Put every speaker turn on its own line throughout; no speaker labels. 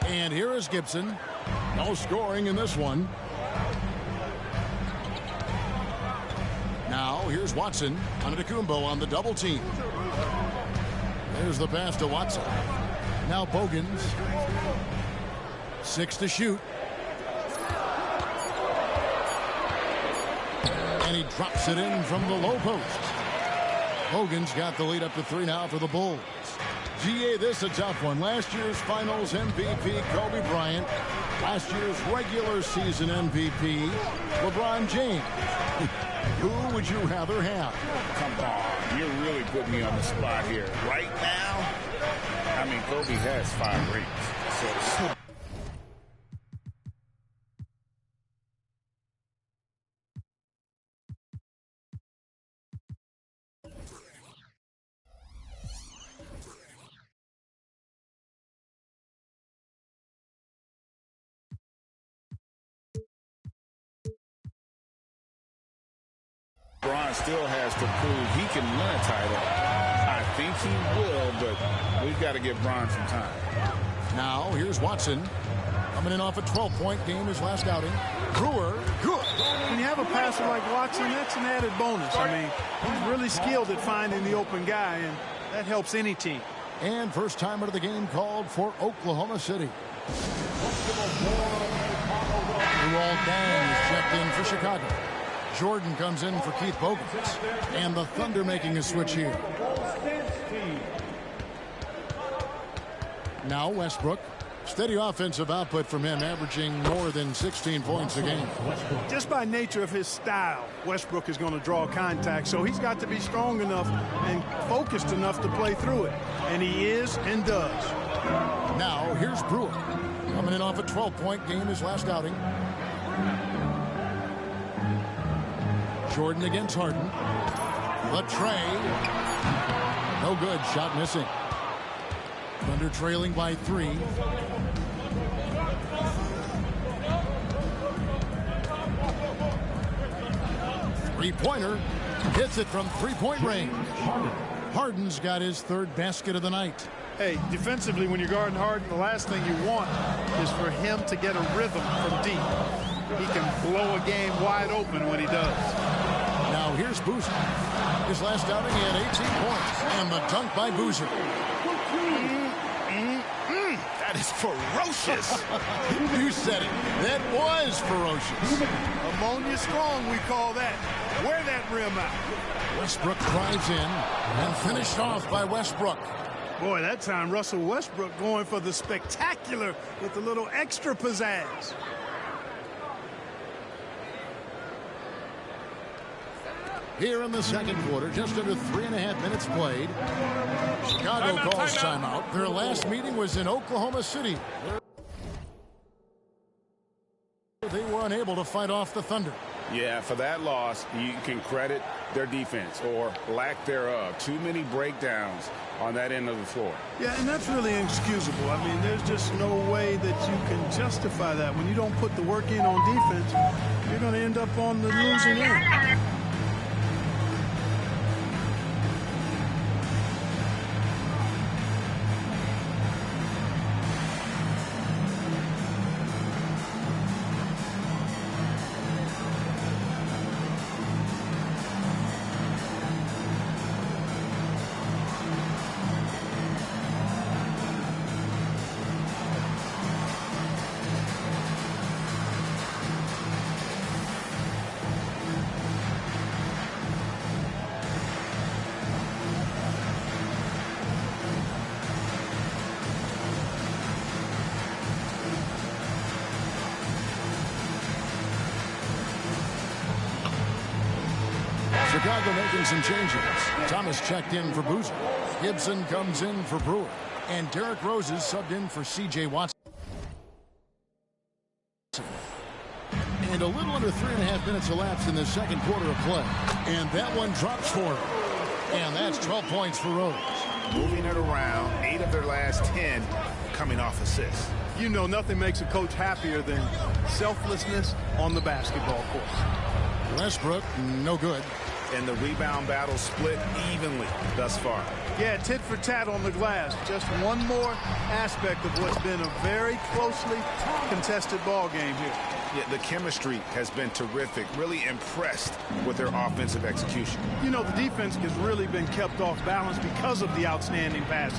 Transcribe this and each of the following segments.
And here is Gibson. No scoring in this one. Now here's Watson. Antetokounmpo on the double team. There's the pass to Watson. Now Bogans. 6 to shoot. And he drops it in from the low post. Hogan's got the lead up to 3 now for the Bulls. GA, this a tough one. Last year's finals MVP, Kobe Bryant. Last year's regular season MVP, LeBron James. Who would you rather have?
Come on, you're really putting me on the spot here. Right now, I mean, Kobe has 5 rings. So LeBron still has to prove he can win a title. I think he will, but we've got to give Bron some time.
Now, here's Watson. Coming in off a 12-point game his last outing. Brewer, good.
When you have a passer like Watson, that's an added bonus. I mean, he's really skilled at finding the open guy, and that helps any team.
And first time out of the game called for Oklahoma City. Luol Deng is checked in for Chicago. Jordan comes in for Keith Bogans. And the Thunder making a switch here. Now Westbrook. Steady offensive output from him, averaging more than 16 points a game.
Just by nature of his style, Westbrook is going to draw contact, so he's got to be strong enough and focused enough to play through it. And he is and does.
Now here's Brewer. Coming in off a 12-point game his last outing. Jordan against Harden. The tray. No good. Shot missing. Thunder trailing by 3. Three-pointer. Hits it from three-point range. Harden's got his 3rd basket of the night.
Hey, defensively, when you're guarding Harden, the last thing you want is for him to get a rhythm from deep. He can blow a game wide open when he does.
Now here's Boozer. His last outing, he had 18 points. And the dunk by Boozer.
That is ferocious.
You said it. That was ferocious.
Ammonia strong, we call that. Wear that rim out.
Westbrook drives in and finished off by Westbrook.
Boy, that time Russell Westbrook going for the spectacular with a little extra pizzazz.
Here in the second quarter, just under 3.5 minutes played. Chicago calls timeout. Their last meeting was in Oklahoma City. They were unable to fight off the Thunder.
Yeah, for that loss, you can credit their defense or lack thereof. Too many breakdowns on that end of the floor.
Yeah, and that's really inexcusable. I mean, there's just no way that you can justify that. When you don't put the work in on defense, you're going to end up on the losing end.
Chicago making some changes. Thomas checked in for Boozer. Gibson comes in for Brewer. And Derrick Rose is subbed in for C.J. Watson. And a little under 3.5 minutes elapsed in the second quarter of play. And that one drops for him. And that's 12 points for Rose.
Moving it around, 8 of their last 10 coming off assists.
You know, nothing makes a coach happier than selflessness on the basketball court.
Westbrook, no good.
and the rebound battle split evenly thus far.
Yeah, tit for tat on the glass. Just one more aspect of what's been a very closely contested ball game here.
Yeah, the chemistry has been terrific. Really impressed with their offensive execution.
You know, the defense has really been kept off balance because of the outstanding passes.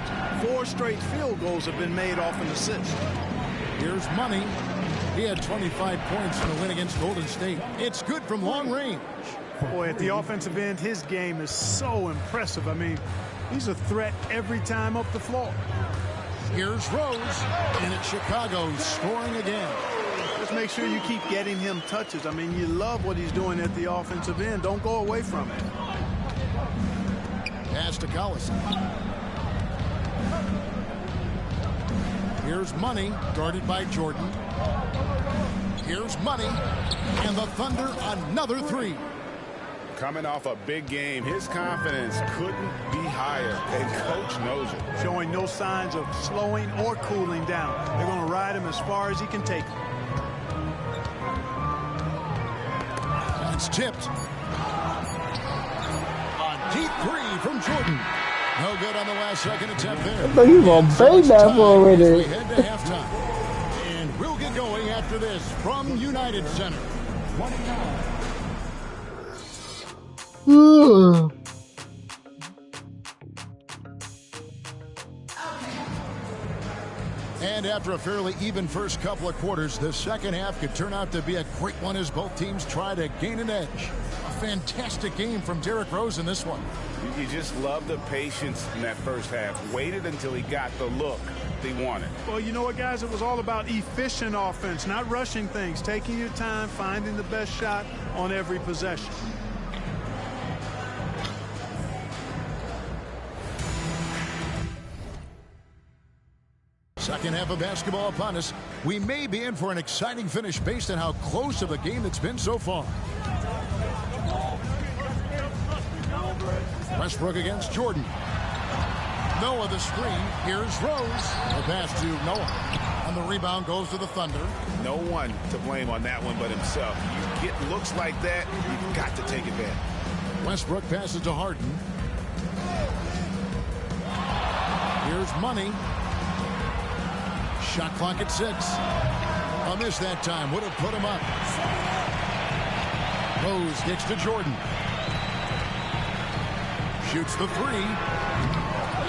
4 straight field goals have been made off an assist.
Here's Money. He had 25 points in the win against Golden State. It's good from long range.
Boy, at the offensive end, his game is so impressive. I mean, he's a threat every time up the floor.
Here's Rose, and it's Chicago scoring again.
Just make sure you keep getting him touches. I mean, you love what he's doing at the offensive end. Don't go away from it.
Pass to Collison. Here's Money, guarded by Jordan. Here's Money, and the Thunder another 3.
Coming off a big game, his confidence couldn't be higher, and Coach knows it.
Showing no signs of slowing or cooling down. They're going to ride him as far as he can take him.
It's tipped. A deep 3 from Jordan. No good on the last second attempt there.
I thought you were going to bang that for already.
We head to halftime. And we'll get going after this from United Center. 29. And after a fairly even first couple of quarters, the second half could turn out to be a quick one as both teams try to gain an edge. A fantastic game from Derrick Rose in this one.
You just love the patience in that first half. Waited until he got the look they wanted.
Well, you know what, guys? It was all about efficient offense, not rushing things, taking your time, finding the best shot on every possession.
Second half of basketball upon us. We may be in for an exciting finish based on how close of a game it's been so far. Westbrook against Jordan. Noah the screen. Here's Rose. The pass to Noah. And the rebound goes to the Thunder.
No one to blame on that one but himself. You get looks like that, you've got to take advantage.
Westbrook passes to Harden. Here's Money. Shot clock at 6. A miss that time. Would have put him up. Rose kicks to Jordan. Shoots the 3.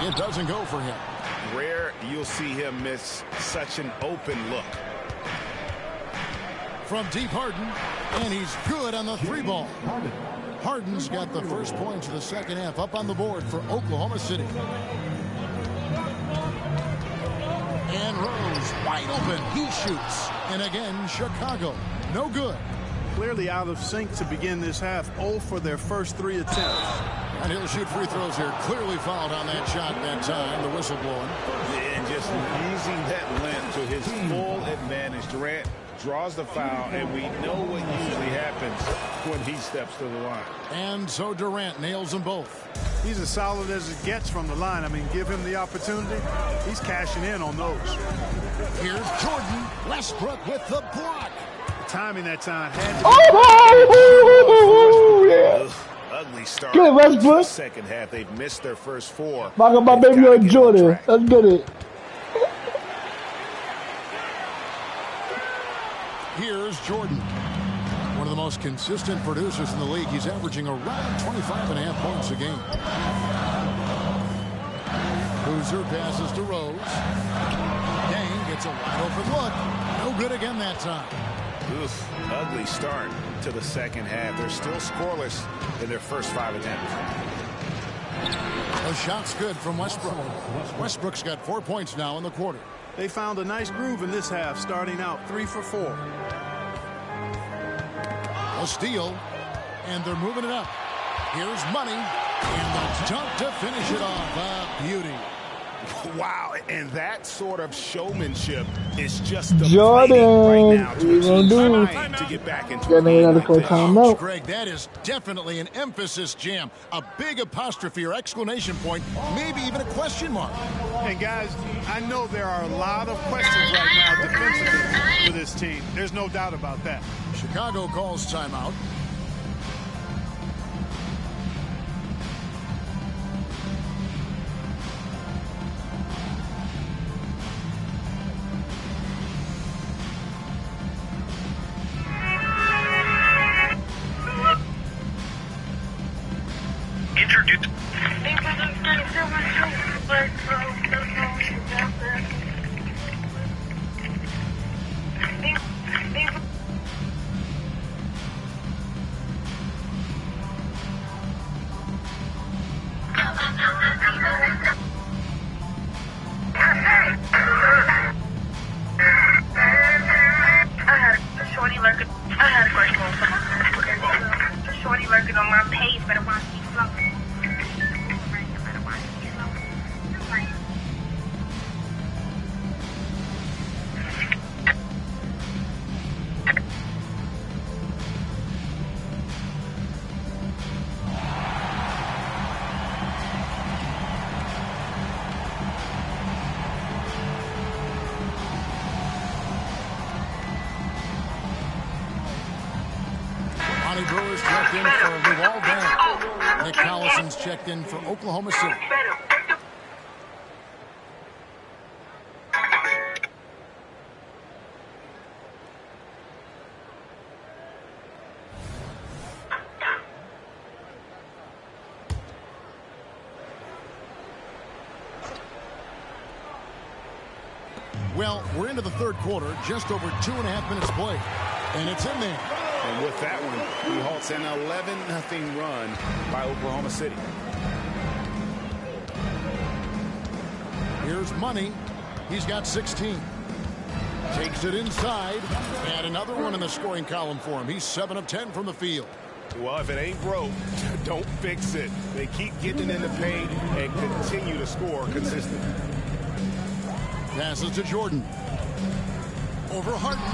It doesn't go for him.
Rare you'll see him miss such an open look.
From deep, Harden. And he's good on the 3 ball. Harden's got the first points of the second half up on the board for Oklahoma City. And Rose wide open. He shoots. And again, Chicago. No good.
Clearly out of sync to begin this half. 0 for their first 3 attempts.
And he'll shoot free throws here. Clearly fouled on that shot that time. The whistle blowing.
And just using that length to his full advantage. Durant draws the foul, and we know what usually happens when he steps to the line.
And so Durant nails them both.
He's as solid as it gets from the line. I mean, give him the opportunity. He's cashing in on those.
Here's Jordan. Westbrook with the block.
The timing that time had to be.
Oh, yeah.
Ugly start.
Good, Westbrook.
Second half, they've missed their first 4.
My baby on Jordan. Let's get it.
Here's Jordan. One of the most consistent producers in the league. He's averaging around 25.5 points a game. Boozer passes to Rose. Dang gets a wide open look. No good again that time.
Oof, ugly start to the second half. They're still scoreless in their first 5 attempts.
A shot's good from Westbrook. Westbrook's got 4 points now in the quarter.
They found a nice groove in this half, starting out 3 for 4.
A steal, and they're moving it up. Here's Money, and the dunk to finish it off. A beauty.
Wow, and that sort of showmanship is just the
Jordan,
right now
what you gonna do?
to get back into
Got another for a timeout.
Greg, that is definitely an emphasis jam. A big apostrophe or exclamation point, maybe even a question mark.
And guys, I know there are a lot of questions right now defensively for this team. There's no doubt about that.
Chicago calls timeout. Bonnie Brewer's checked in for Luol Deng. Nick Collison's checked in for Oklahoma City. Well, we're into the third quarter, just over 2.5 minutes played, and it's in there.
And with that one, he halts an 11-0 run by Oklahoma City.
Here's Money. He's got 16. Takes it inside, and another one in the scoring column for him. He's 7 of 10 from the field.
Well, if it ain't broke, don't fix it. They keep getting in the paint and continue to score consistently.
Passes to Jordan. Over Harden.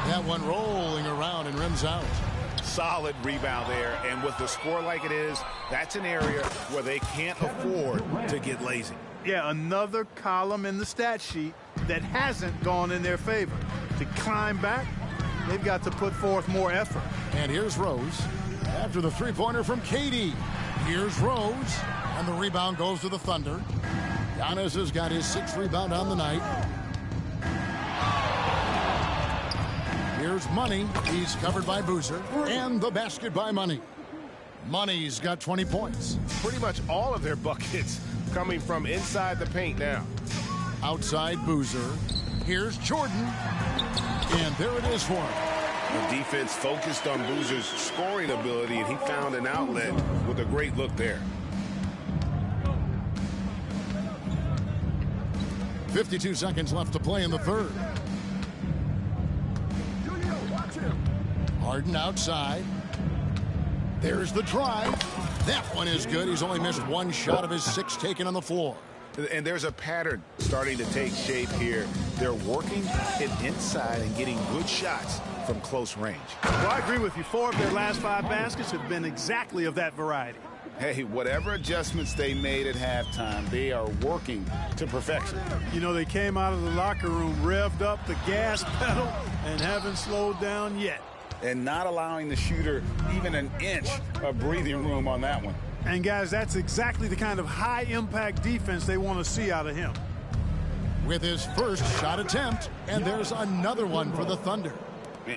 That one rolling around and rims out.
Solid rebound there, and with the score like it is, that's an area where they can't afford to get lazy.
Yeah, another column in the stat sheet that hasn't gone in their favor. To climb back, they've got to put forth more effort.
And here's Rose after the three-pointer from KD. Here's Rose, and the rebound goes to the Thunder. Giannis has got his 6th rebound on the night. Here's Money. He's covered by Boozer. And the basket by Money. Money's got 20 points.
Pretty much all of their buckets coming from inside the paint now.
Outside Boozer. Here's Jordan. And there it is for him.
The defense focused on Boozer's scoring ability, and he found an outlet with a great look there.
52 seconds left to play in the third. Harden outside. There's the drive. That one is good. He's only missed one shot of his 6 taken on the floor.
And there's a pattern starting to take shape here. They're working it inside and getting good shots from close range.
Well, I agree with you. 4 of their last 5 baskets have been exactly of that variety.
Hey, whatever adjustments they made at halftime, they are working to perfection.
You know, they came out of the locker room, revved up the gas pedal, and haven't slowed down yet.
And not allowing the shooter even an inch of breathing room on that one.
And, guys, that's exactly the kind of high-impact defense they want to see out of him.
With his first shot attempt, and there's another one for the Thunder.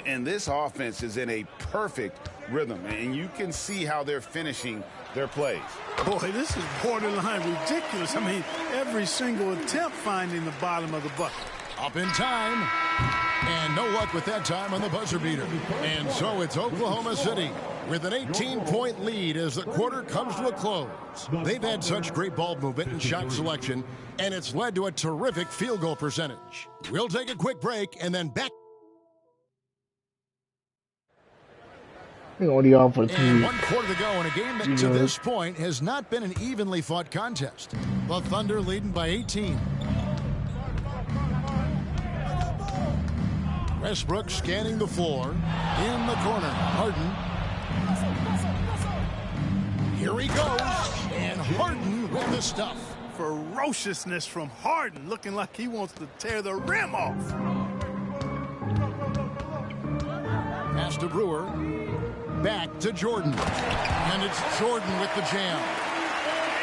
And this offense is in a perfect rhythm, and you can see how they're finishing their plays.
Boy, this is borderline ridiculous. I mean, every single attempt finding the bottom of the bucket.
Up in time, and no luck with that time on the buzzer beater. And so it's Oklahoma City with an 18-point lead as the quarter comes to a close. They've had such great ball movement and shot selection, and it's led to a terrific field goal percentage. We'll take a quick break and then back.
Only on for
And 1 quarter to go in a game that to this point has not been an evenly fought contest. The Thunder leading by 18. Westbrook scanning the floor. In the corner, Harden. Here he goes. And Harden with the stuff.
Ferociousness from Harden, looking like he wants to tear the rim off.
Pass to Brewer. Back to Jordan. And it's Jordan with the jam.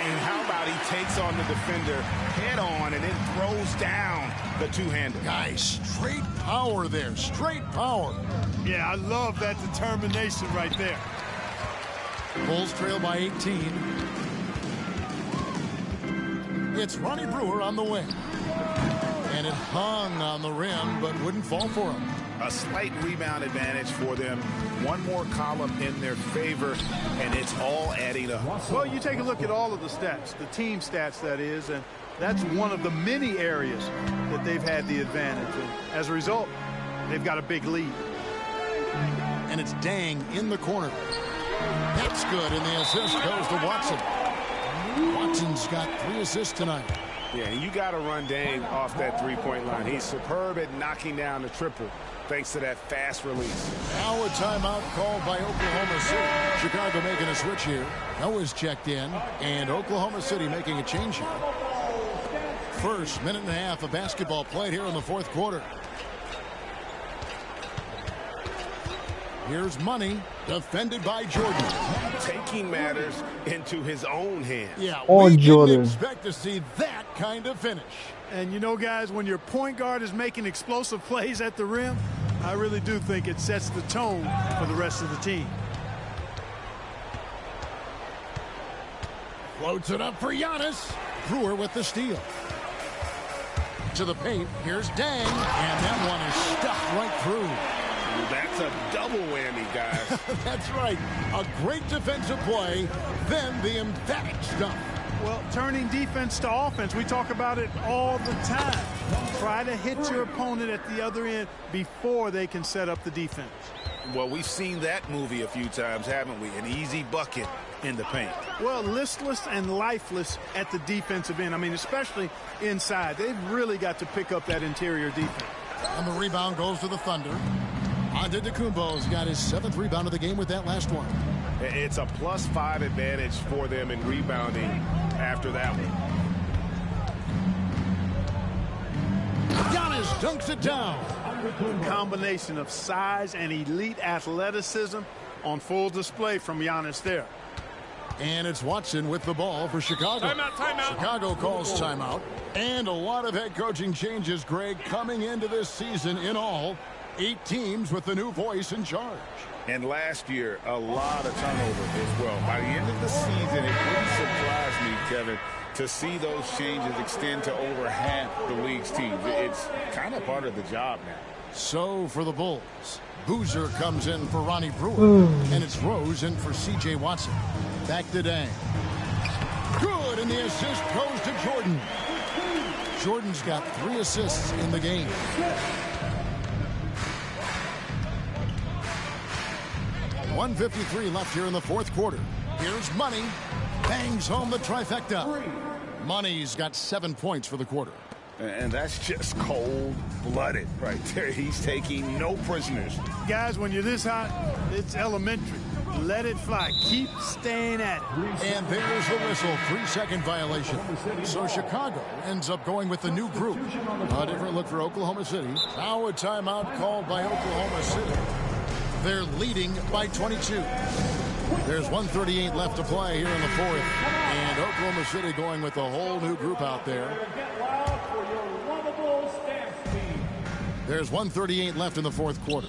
And how about he takes on the defender head on and then throws down the two-hander.
Guys, straight power there. Straight power.
Yeah, I love that determination right there.
Bulls trail by 18. It's Ronnie Brewer on the wing. And it hung on the rim, but wouldn't fall for him.
A slight rebound advantage for them. One more column in their favor, and it's all adding up.
Well, you take a look at all of the stats, the team stats, that is, and that's one of the many areas that they've had the advantage. And as a result, they've got a big lead.
And it's Dang in the corner. That's good, and the assist goes to Watson. Watson's got 3 assists tonight.
Yeah, you got to run Dang off that three-point line. He's superb at knocking down the triple thanks to that fast release.
Now a timeout called by Oklahoma City. Chicago making a switch here. Noah's checked in, and Oklahoma City making a change here. First minute and a half of basketball played here in the fourth quarter. Here's Money, defended by Jordan.
Taking matters into his own hands.
Yeah,
On
we
Jordan.
didn't expect to see that kind of finish.
And you know, guys, when your point guard is making explosive plays at the rim, I really do think it sets the tone for the rest of the team.
Floats it up for Giannis. Brewer with the steal. To the paint, here's Dang, and that one is stuffed right through.
That's a double whammy, guys.
That's right. A great defensive play, then the emphatic stuff.
Well, turning defense to offense, we talk about it all the time. Try to hit your opponent at the other end before they can set up the defense.
Well, we've seen that movie a few times, haven't we? An easy bucket in the paint.
Well, listless and lifeless at the defensive end. I mean, especially inside. They've really got to pick up that interior defense.
And the rebound goes to the Thunder. Antetokounmpo's got his 7th rebound of the game with that last one.
It's a +5 advantage for them in rebounding after that one.
Giannis dunks it down.
A combination of size and elite athleticism on full display from Giannis there.
And it's Watson with the ball for Chicago.
Timeout.
Chicago calls timeout. And a lot of head coaching changes, Greg, coming into this season in all. 8 teams with the new voice in charge.
And last year, a lot of turnover as well. By the end of the season, it wouldn't surprise me, Kevin, to see those changes extend to over half the league's teams. It's kind of part of the job now.
So for the Bulls, Boozer comes in for Ronnie Brewer, and it's Rose in for C.J. Watson. Back to Dang. Good, and the assist goes to Jordan. Jordan's got 3 assists in the game. .153 left here in the fourth quarter. Here's Money. Bangs home the trifecta. Money's got 7 points for the quarter.
And that's just cold-blooded right there. He's taking no prisoners.
Guys, when you're this hot, it's elementary. Let it fly. Keep staying at it.
And there's the whistle. 3-second violation. So Chicago ends up going with the new group. A different look for Oklahoma City. Now a timeout called by Oklahoma City. They're leading by 22. There's 1:38 left to play here in the fourth. And Oklahoma City going with a whole new group out there. There's 1:38 left in the fourth quarter.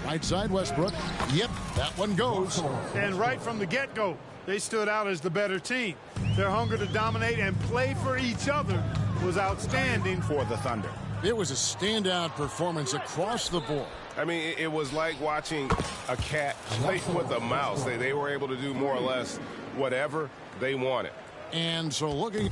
Right side, Westbrook. Yep, that one goes.
And right from the get-go, they stood out as the better team. Their hunger to dominate and play for each other was outstanding
For the Thunder.
It was a standout performance across the board.
I mean, it was like watching a cat play with a mouse. They were able to do more or less whatever they wanted.
And so looking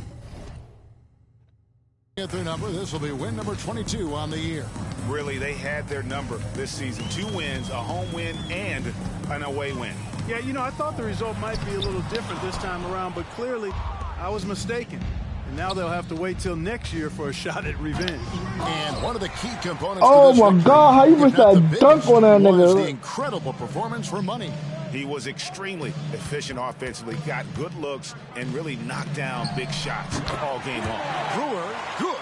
at their number, this will be win number 22 on the year.
Really, they had their number this season. 2 wins, a home win, and an away win.
Yeah, you know, I thought the result might be a little different this time around, but clearly I was mistaken. And now they'll have to wait till next year for a shot at revenge.
And one of the key components
Oh
to this
my
victory,
God, how you
if
missed
not
that
the
dunk on that
biggest, was
nigga?
the incredible performance for Money.
He was extremely efficient offensively, got good looks, and really knocked down big shots all game long.
Brewer, good.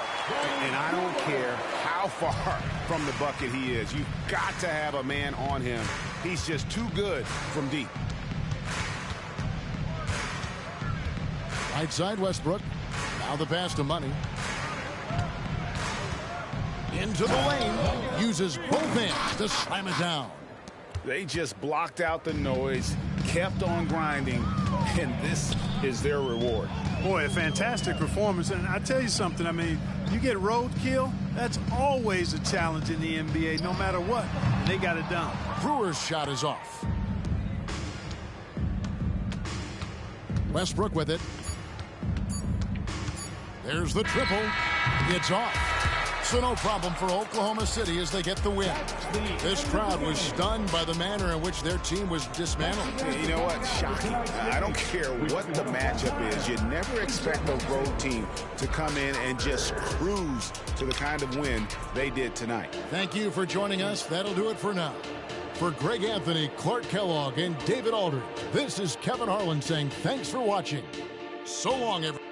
And I don't care how far from the bucket he is. You've got to have a man on him. He's just too good from deep.
Right side, Westbrook. Now the pass to Money. Into the lane. Uses both hands to slam it down.
They just blocked out the noise, kept on grinding, and this is their reward.
Boy, a fantastic performance. And I tell you something, I mean, you get roadkill, that's always a challenge in the NBA, no matter what. And they got it done.
Brewer's shot is off. Westbrook with it. There's the triple. It's off. So no problem for Oklahoma City as they get the win. This crowd was stunned by the manner in which their team was dismantled.
You know what? Shocking. I don't care what the matchup is. You never expect a road team to come in and just cruise to the kind of win they did tonight.
Thank you for joining us. That'll do it for now. For Greg Anthony, Clark Kellogg, and David Aldridge, this is Kevin Harlan saying thanks for watching. So long, everyone.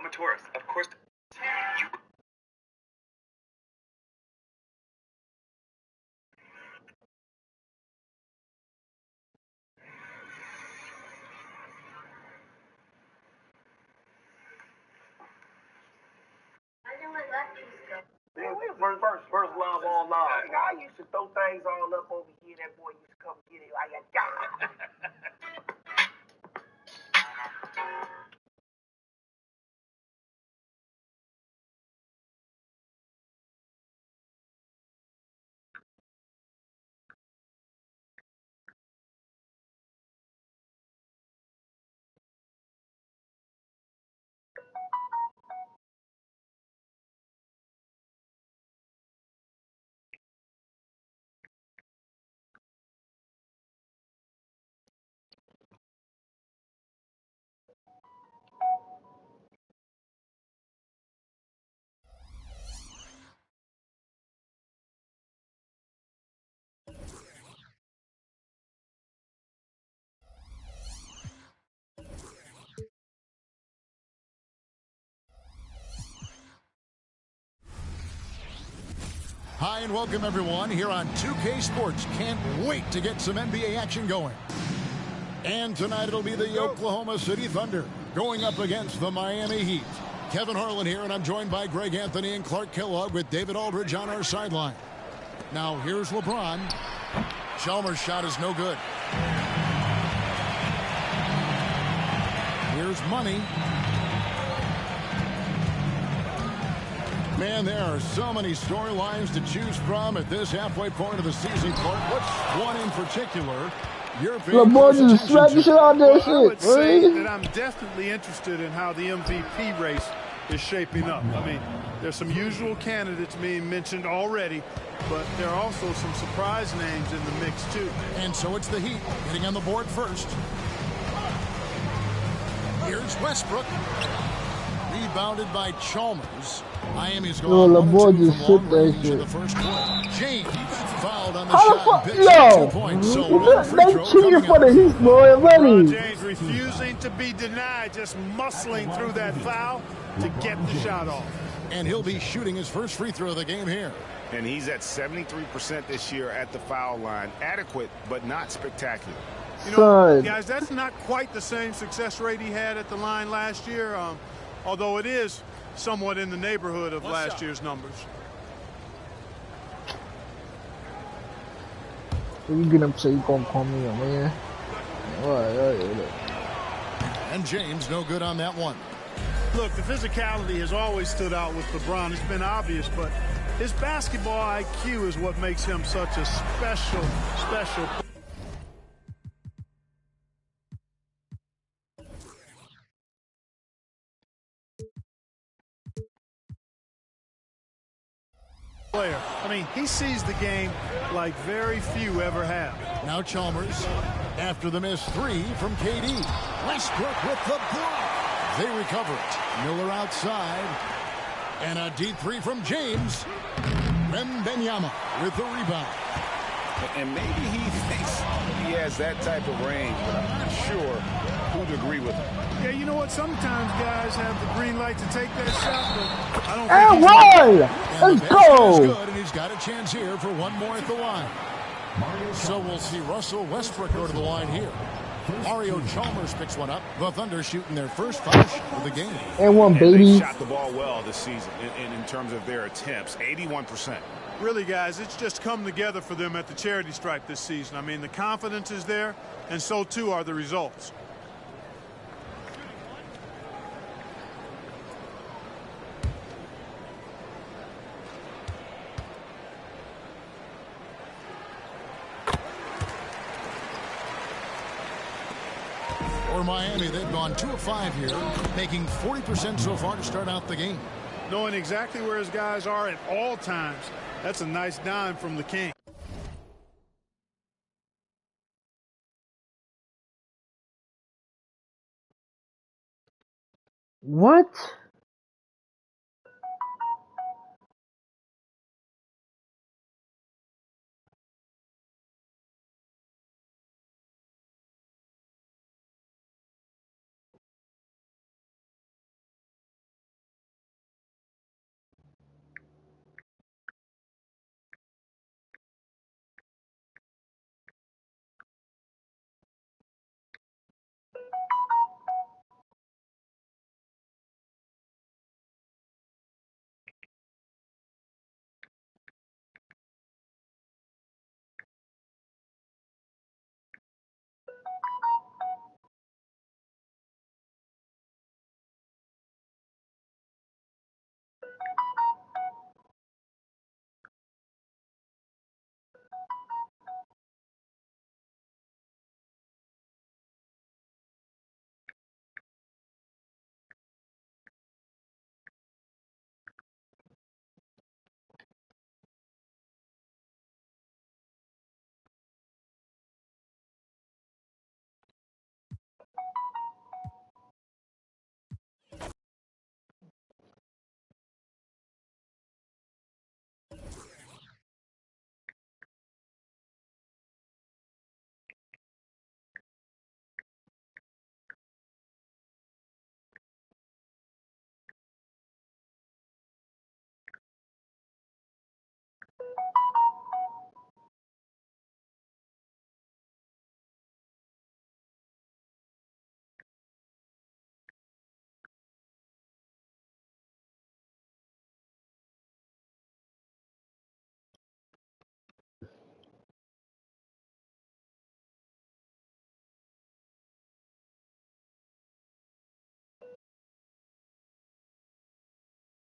I'm a tourist. Of course. You
Man, we first love all love. I used to throw things all up over here. That boy used to come get it like a god.
Hi and welcome everyone here on 2K Sports. Can't wait to get some NBA action going. And tonight it'll be the Oklahoma City Thunder going up against the Miami Heat. Kevin Harlan here, and I'm joined by Greg Anthony and Clark Kellogg with David Aldridge on our sideline. Now here's LeBron. Chalmers' shot is no good. Here's Money. Man, there are so many storylines to choose from at this halfway point of the season, Clark. What's one in particular you're paying close
LeBron just smacked the shit out of that
I would
shit,
say
right?
that I'm definitely interested in how the MVP race is shaping up. I mean, there's some usual candidates being mentioned already, but there are also some surprise names in the mix, too.
And so it's the Heat getting on the board first. Here's Westbrook. Rebounded by Chalmers. Miami's going
Yo,
1
LeBron
and 2
just
from
sit
long
that
range in
shit.
the first quarter. James fouled on the
How the
shot
fuck?
and picks up 2
Yo!
points. So one free
They
throw
cheated
coming
for the
up.
Heat, boy,
LeBron
already.
James refusing to be denied, just muscling through that foul to get the shot off.
And he'll be shooting his first free throw of the game here.
And he's at 73% this year at the foul line. Adequate, but not spectacular.
You know,
Son.
guys, that's not quite the same success rate he had at the line last year, although it is somewhat in the neighborhood of last year's numbers.
You get him so you gonna call me a man. Alright.
And James no good on that one.
Look, the physicality has always stood out with LeBron. It's been obvious, but his basketball IQ is what makes him such a special player. I mean, he sees the game like very few ever have.
Now Chalmers after the missed 3 from KD. Westbrook with the block. They recover it. Miller outside. And a deep 3 from James. Wembanyama with the rebound.
And maybe he thinks he has that type of range, but I'm not sure who'd agree with him.
Yeah, you know what? Sometimes guys have the green light to take that shot, but I don't
And
think he's
one!
And
Let's
the basket is
go!
good, and he's got a chance here for one more at the line. So we'll see Russell Westbrook go to the line here. Mario Chalmers picks one up. The Thunder shooting their first foul shot of the game.
And one,
And
baby.
they shot the ball well this season in terms of their attempts, 81%.
really, guys, it's just come together for them at the charity stripe this season. I mean, the confidence is there, and so too are the results.
For Miami, they've gone 2 of 5 here, making 40% so far to start out the game.
Knowing exactly where his guys are at all times, that's a nice dime from the King.
What?